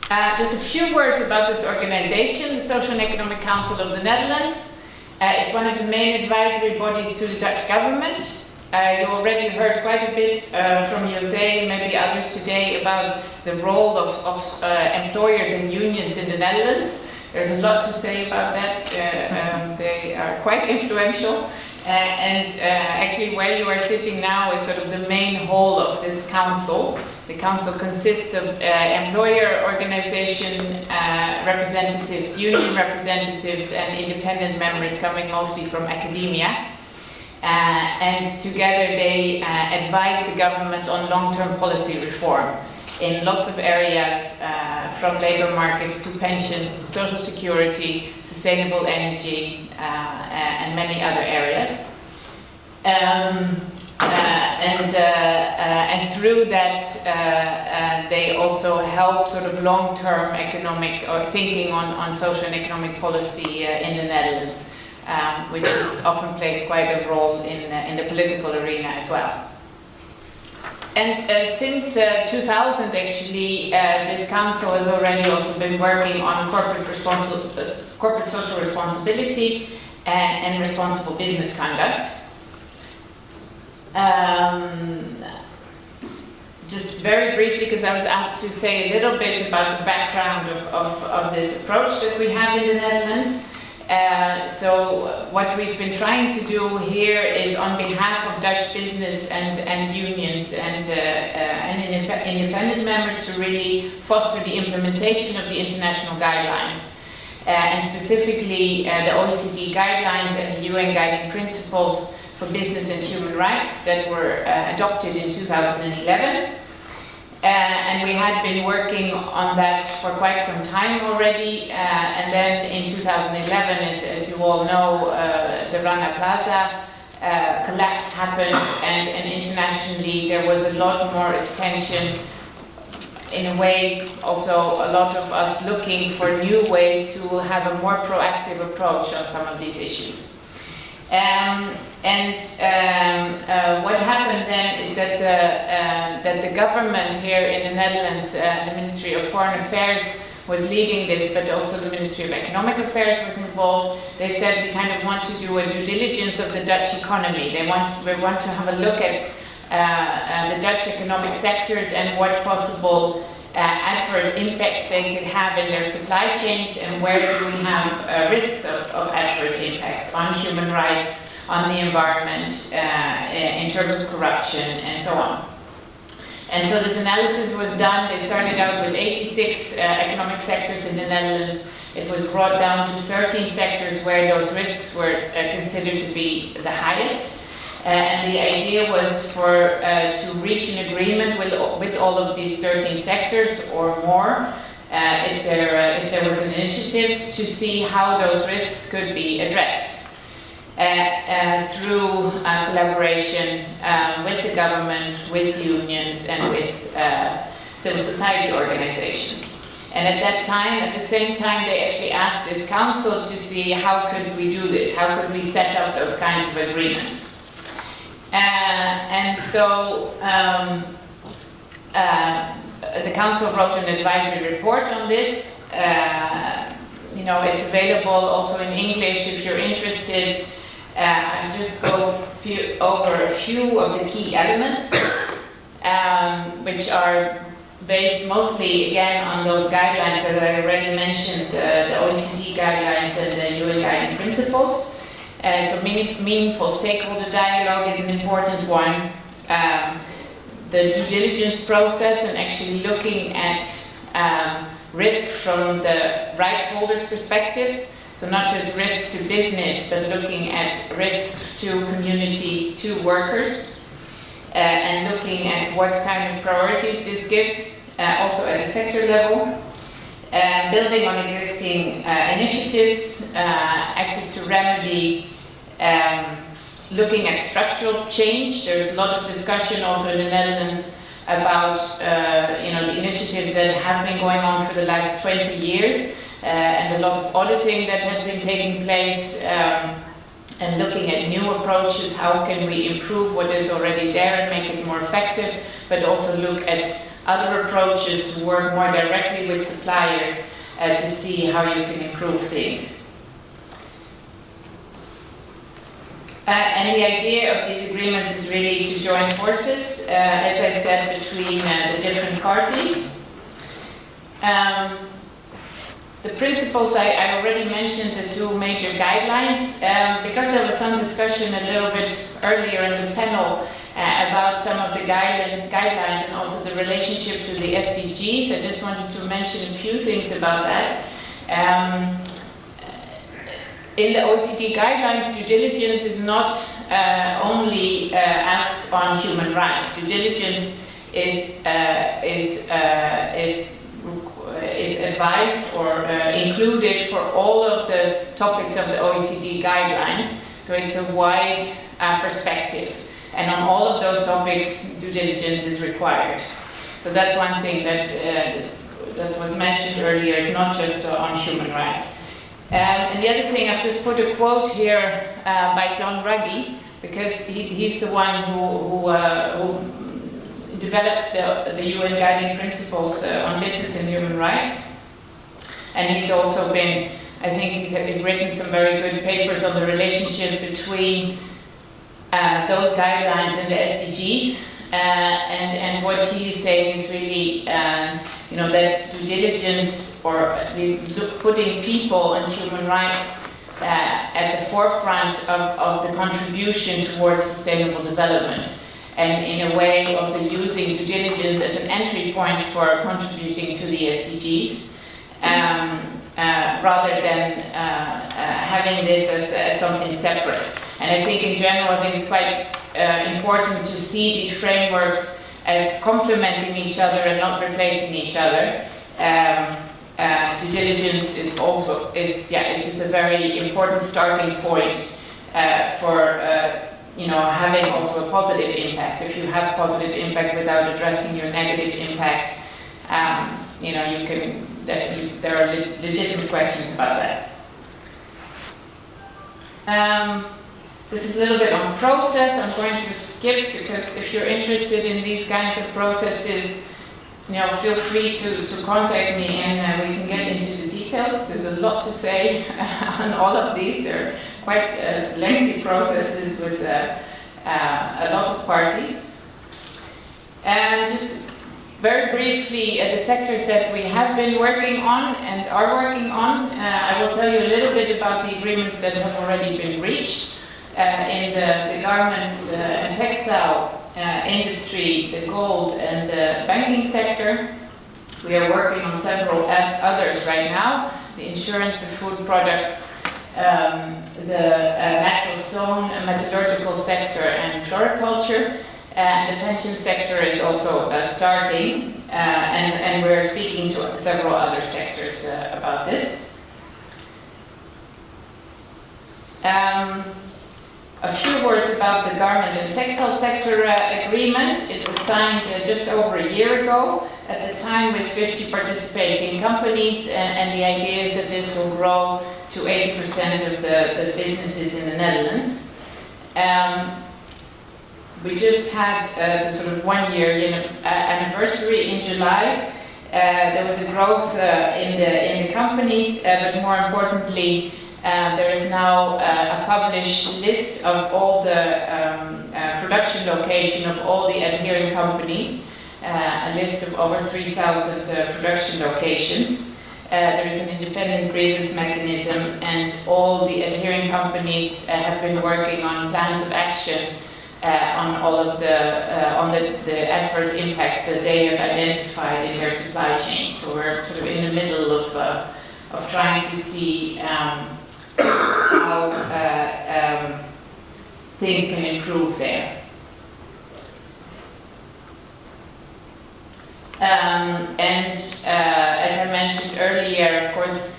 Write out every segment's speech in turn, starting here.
Just a few words about this organization, the Social and Economic Council of the Netherlands. It's one of the main advisory bodies to the Dutch government. You already heard quite a bit from José, maybe others today, about the role of employers and unions in the Netherlands. There's a lot to say about that. They are quite influential. Actually, where you are sitting now is sort of the main hall of this council. The council consists of employer organization representatives, union representatives, and independent members coming mostly from academia. And together they advise the government on long-term policy reform in lots of areas, from labor markets to pensions to social security, sustainable energy, and many other areas. And through that, they also help sort of long-term economic or thinking on social and economic policy in the Netherlands, which is often plays quite a role in the political arena as well. And since 2000, actually, this council has already also been working on corporate social responsibility and responsible business conduct. Just very briefly, because I was asked to say a little bit about the background of this approach that we have in the Netherlands. So what we've been trying to do here is, on behalf of Dutch business and unions and independent members, to really foster the implementation of the international guidelines, and specifically the OECD guidelines and the UN guiding principles for business and human rights that were adopted in 2011. And we had been working on that for quite some time already, and then in 2011, as you all know, the Rana Plaza collapse happened, and internationally there was a lot more attention, in a way also a lot of us looking for new ways to have a more proactive approach on some of these issues. What happened then is that the government here in the Netherlands, the Ministry of Foreign Affairs was leading this, but also the Ministry of Economic Affairs was involved. They said, we kind of want to do a due diligence of the Dutch economy. We want to have a look at the Dutch economic sectors and what possible adverse impacts they could have in their supply chains, and where do we have risks of adverse impacts on human rights, on the environment, in terms of corruption, and so on. And so this analysis was done. They started out with 86 economic sectors in the Netherlands. It was brought down to 13 sectors where those risks were considered to be the highest. And the idea was to reach an agreement with all of these 13 sectors or more, if there was an initiative, to see how those risks could be addressed through collaboration with the government, with unions, and with civil society organizations. And at the same time, they actually asked this council to see how could we do this, how could we set up those kinds of agreements. And so the council wrote an advisory report on this. It's available also in English if you're interested. I'll just go over a few of the key elements, which are based mostly, again, on those guidelines that I already mentioned, the OECD guidelines and the UN guiding principles. So meaningful stakeholder dialogue is an important one. The due diligence process, and actually looking at risk from the rights holders' perspective. So not just risks to business, but looking at risks to communities, to workers, and looking at what kind of priorities this gives, also at a sector level. Building on existing initiatives, access to remedy, looking at structural change. There's a lot of discussion also in the Netherlands about the initiatives that have been going on for the last 20 years, and a lot of auditing that has been taking place, and looking at new approaches. How can we improve what is already there and make it more effective, but also look at other approaches to work more directly with suppliers to see how you can improve things. And the idea of these agreements is really to join forces, as I said, between the different parties. The principles, I already mentioned the two major guidelines, because there was some discussion a little bit earlier in the panel about some of the guidelines and also the relationship to the SDGs. I just wanted to mention a few things about that. In the OECD guidelines, due diligence is not only asked on human rights. Due diligence is advised or included for all of the topics of the OECD guidelines. So it's a wide perspective. And on all of those topics, due diligence is required. So that's one thing that was mentioned earlier. It's not just on human rights. And the other thing, I've just put a quote here by John Ruggie, because he's the one who developed the UN guiding principles on business and human rights. And he's also been, I think he's written some very good papers on the relationship between those guidelines and the SDGs. And what he is saying is really, that due diligence, or at least putting people and human rights at the forefront of the contribution towards sustainable development. And in a way also using due diligence as an entry point for contributing to the SDGs, rather than having this as something separate. And I think in general, I think it's quite important to see these frameworks as complementing each other and not replacing each other. Due diligence is just a very important starting point for having also a positive impact. If you have positive impact without addressing your negative impact, there are legitimate questions about that. This is a little bit on process. I'm going to skip, because if you're interested in these kinds of processes, feel free to contact me and we can get into the details. There's a lot to say on all of these. They're quite lengthy processes with a lot of parties. And just very briefly, the sectors that we have been working on and are working on, I will tell you a little bit about the agreements that have already been reached. In the garments and textile industry, the gold and the banking sector. We are working on several others right now: the insurance, the food products, the natural stone, metallurgical sector, and floriculture. And the pension sector is also starting, and we're speaking to several other sectors about this. A few words about the garment and textile sector agreement. It was signed just over a year ago, at the time with 50 participating companies, and the idea is that this will grow to 80% of the businesses in the Netherlands. We just had the sort of 1 year anniversary in July. There was a growth in the companies, but more importantly, there is now a published list of all the production location of all the adhering companies, a list of over 3,000 production locations. There is an independent grievance mechanism, and all the adhering companies have been working on plans of action on all of the adverse impacts that they have identified in their supply chains. So we're sort of in the middle of trying to see how things can improve there. As I mentioned earlier, of course,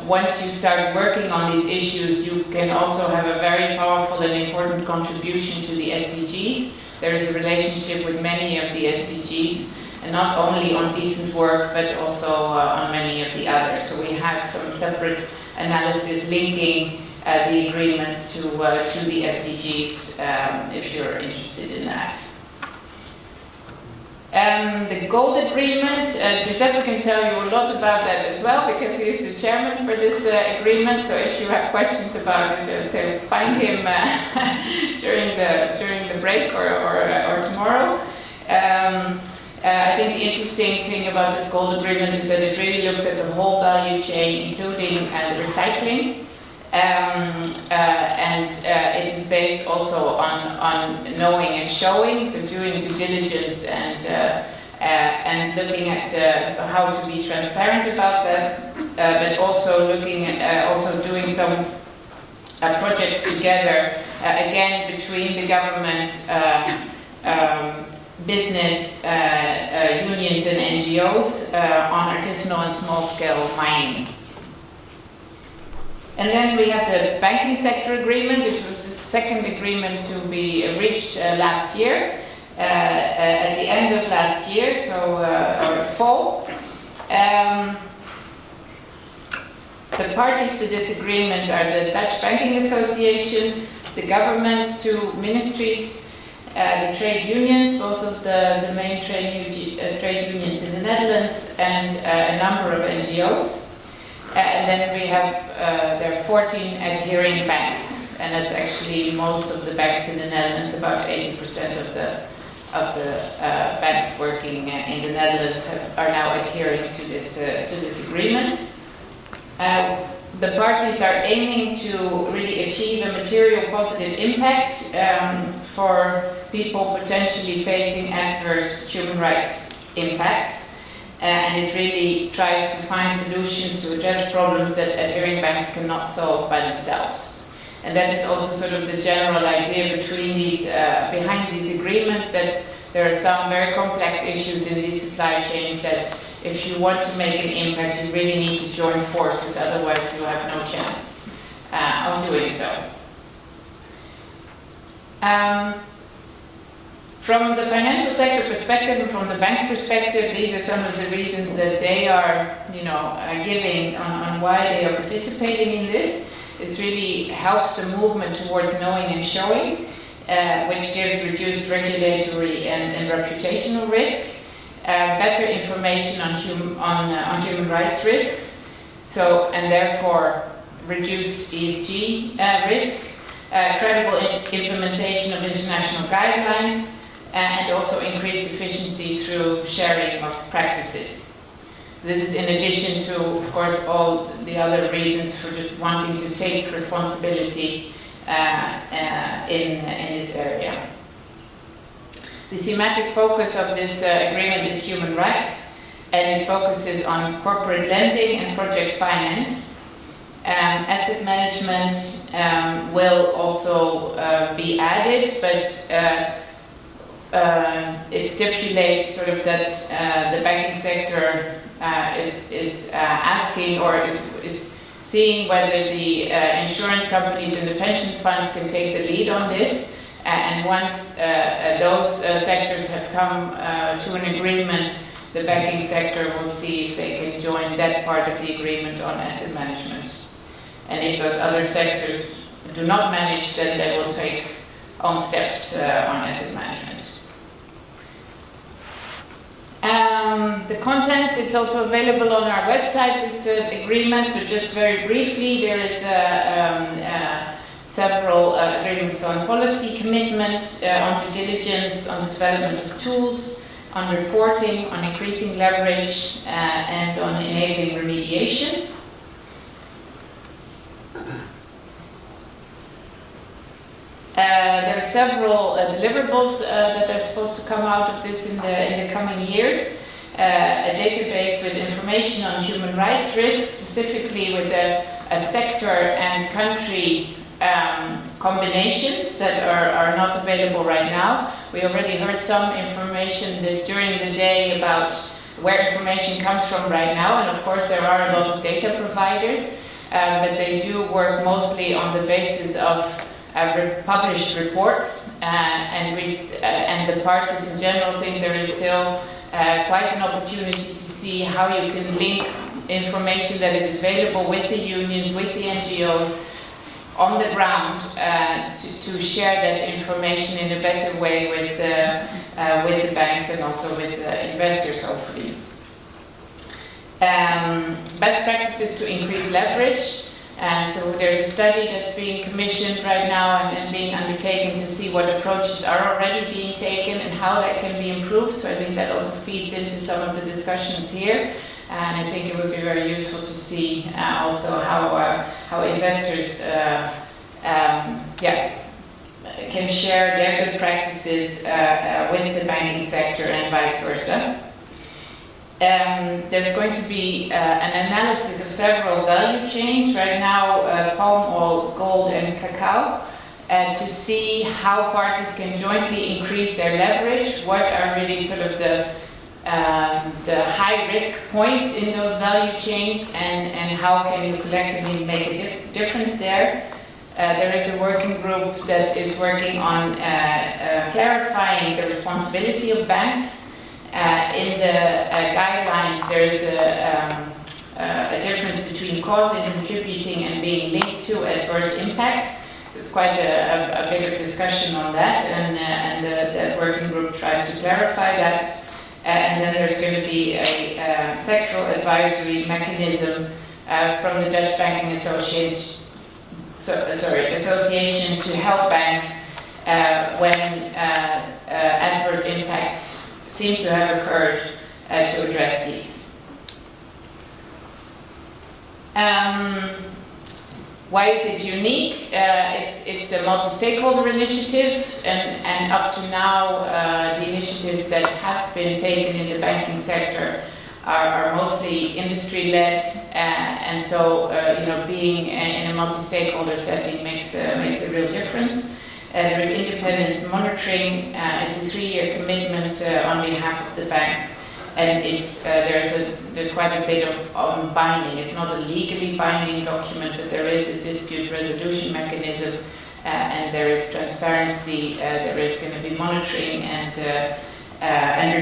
once you start working on these issues, you can also have a very powerful and important contribution to the SDGs. There is a relationship with many of the SDGs, and not only on decent work, but also on many of the others. So we have some separate analysis linking the agreements to the SDGs, if you're interested in that. The gold agreement, Giuseppe can tell you a lot about that as well, because he is the chairman for this agreement. So if you have questions about it, so find him during the break or tomorrow. I think the interesting thing about this gold agreement is that it really looks at the whole value chain, including recycling. It is based also on knowing and showing, so doing due diligence and looking at how to be transparent about that, but also looking at also doing some projects together, again between the government, business, unions and NGOs on artisanal and small-scale mining. And then we have the banking sector agreement, which was the second agreement to be reached last year, at the end of last year, so or fall. The parties to this agreement are the Dutch Banking Association, the government, two ministries, the trade unions, both of the main trade unions in the Netherlands, and a number of NGOs. And then we have, there are 14 adhering banks, and that's actually most of the banks in the Netherlands. About 80% of the banks working in the Netherlands are now adhering to this agreement. The parties are aiming to really achieve a material positive impact for people potentially facing adverse human rights impacts. And it really tries to find solutions to address problems that adhering banks cannot solve by themselves. And that is also sort of the general idea between these, behind these agreements, that there are some very complex issues in these supply chains that if you want to make an impact, you really need to join forces, otherwise you have no chance of doing so. From the financial sector perspective and from the bank's perspective, these are some of the reasons that they are, giving on why they are participating in this. It really helps the movement towards knowing and showing, which gives reduced regulatory and reputational risk, better information on human rights risks, and therefore reduced ESG risk, credible implementation of international guidelines, and also increased efficiency through sharing of practices. So this is in addition to, of course, all the other reasons for just wanting to take responsibility in this area. The thematic focus of this agreement is human rights, and it focuses on corporate lending and project finance. Asset management will also be added, but it stipulates sort of that the banking sector is asking or is seeing whether the insurance companies and the pension funds can take the lead on this. And once those sectors have come to an agreement, the banking sector will see if they can join that part of the agreement on asset management. And if those other sectors do not manage, then they will take own steps on asset management. The contents, it's also available on our website, this agreement, but just very briefly, there is several agreements on policy commitments, on due diligence, on the development of tools, on reporting, on increasing leverage, and on enabling remediation. There are several deliverables that are supposed to come out of this in the coming years. A database with information on human rights risks, specifically with a sector and country combinations that are not available right now. We already heard some information during the day about where information comes from right now, and of course there are a lot of data providers, but they do work mostly on the basis of published reports, and the parties in general think there is still quite an opportunity to see how you can link information that is available with the unions, with the NGOs on the ground to share that information in a better way with with the banks and also with the investors, hopefully. Best practices to increase leverage. And so there's a study that's being commissioned right now and being undertaken to see what approaches are already being taken and how that can be improved. So I think that also feeds into some of the discussions here. And I think it would be very useful to see also how investors can share their good practices with the banking sector and vice versa. There's going to be an analysis of several value chains right now, palm oil, gold and cacao, to see how parties can jointly increase their leverage, what are really sort of the high risk points in those value chains, and how can you collectively make a difference there. There is a working group that is working on clarifying the responsibility of banks. In the guidelines, there is a difference between causing, contributing, and being linked to adverse impacts. So it's quite a bit of discussion on that, and the working group tries to clarify that. And then there's going to be a sectoral advisory mechanism from the Dutch Banking Association to help banks when adverse impacts seem to have occurred to address these. Why is it unique? It's a multi-stakeholder initiative, and up to now, the initiatives that have been taken in the banking sector are mostly industry-led, and so being in a multi-stakeholder setting makes a real difference. There is independent monitoring. It's a 3-year commitment on behalf of the banks, and there's quite a bit of binding. It's not a legally binding document, but there is a dispute resolution mechanism, and there is transparency. There is going to be monitoring and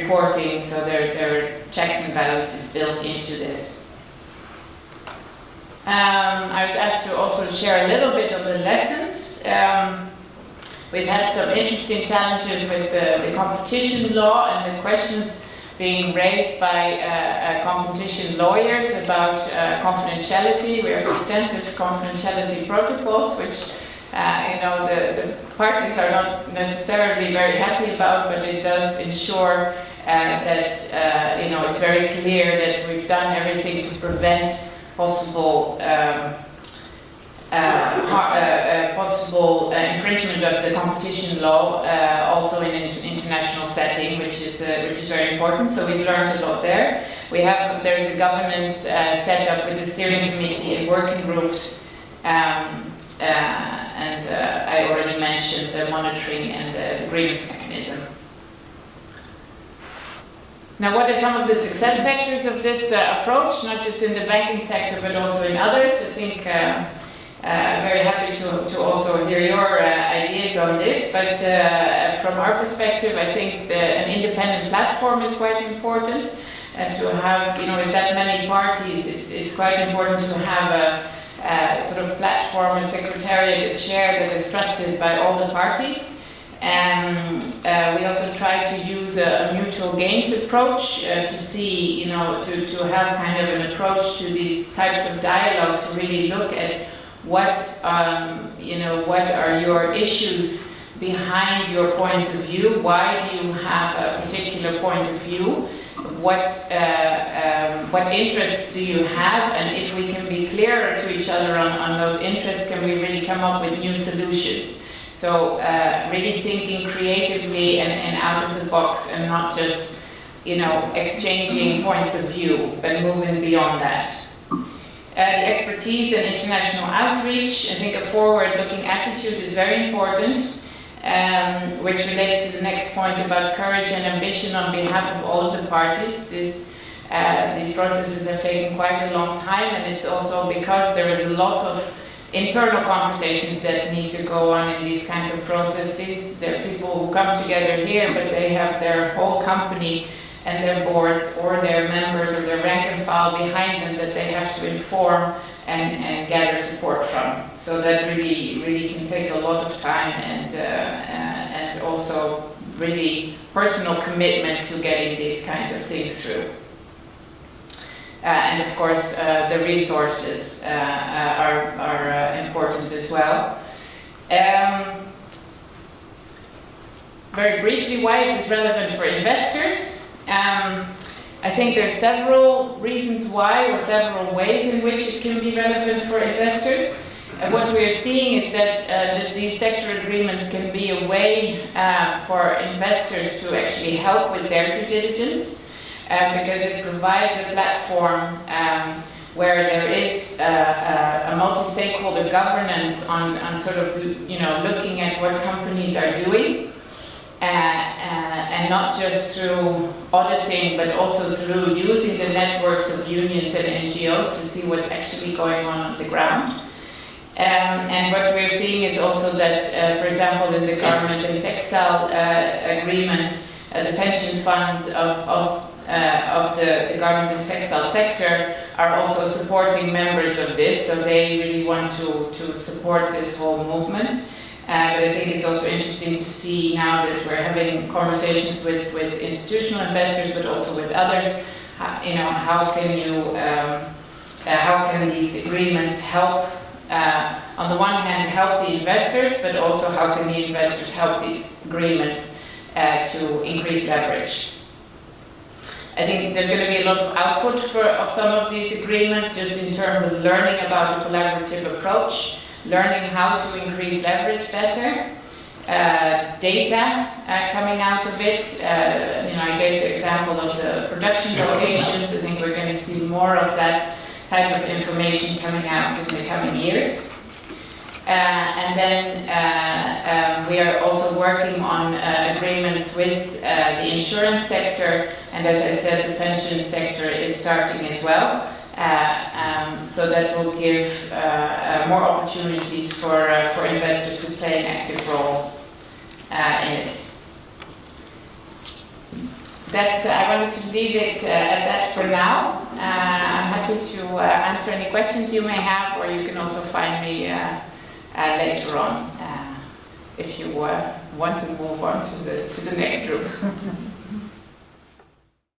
reporting. So there are checks and balances built into this. I was asked to also share a little bit of the lessons. We've had some interesting challenges with the competition law and the questions being raised by competition lawyers about confidentiality. We have extensive confidentiality protocols, which the parties are not necessarily very happy about, but it does ensure that it's very clear that we've done everything to prevent possible infringement of the competition law, also in an international setting, which is very important. So we've learned a lot there. There's a governance set up with the steering committee and working groups, and I already mentioned the monitoring and the agreements mechanism. Now, what are some of the success factors of this approach, not just in the banking sector, but also in others? I think very happy to also hear your ideas on this, but from our perspective, I think an independent platform is quite important, and to have, with that many parties, it's quite important to have a sort of platform, a secretariat, a chair that is trusted by all the parties. And we also try to use a mutual gains approach to see, to have kind of an approach to these types of dialogue, to really look at what are your issues behind your points of view? Why do you have a particular point of view? What interests do you have? And if we can be clearer to each other on those interests, can we really come up with new solutions? So really thinking creatively and out of the box, and not just exchanging points of view, but moving beyond that. The expertise and international outreach. I think a forward-looking attitude is very important, which relates to the next point about courage and ambition on behalf of all of the parties. These processes have taken quite a long time, and it's also because there is a lot of internal conversations that need to go on in these kinds of processes. There are people who come together here, but they have their whole company and their boards or their members or their rank and file behind them that they have to inform and gather support from. So that really can take a lot of time and also really personal commitment to getting these kinds of things through. And of course, the resources are important as well. Very briefly, why is this relevant for investors? I think there are several reasons why, or several ways in which it can be relevant for investors. What we are seeing is that just these sector agreements can be a way for investors to actually help with their due diligence, because it provides a platform where there is a multi-stakeholder governance on sort of, looking at what companies are doing, and not just through auditing, but also through using the networks of unions and NGOs to see what's actually going on the ground. And what we're seeing is also that, for example, in the garment and textile agreement, the pension funds of the garment and textile sector are also supporting members of this, so they really want to support this whole movement. But I think it's also interesting to see now that we're having conversations with institutional investors, but also with others, how can these agreements help, on the one hand, help the investors, but also how can the investors help these agreements to increase leverage. I think there's going to be a lot of output of some of these agreements, just in terms of learning about the collaborative approach, learning how to increase leverage better, data coming out of it. I gave the example of the production locations. I think we're going to see more of that type of information coming out in the coming years. And then we are also working on agreements with the insurance sector, and as I said, the pension sector is starting as well. So that will give more opportunities for investors to play an active role in this. I wanted to leave it at that for now. I'm happy to answer any questions you may have, or you can also find me later on if you want to move on to the next group.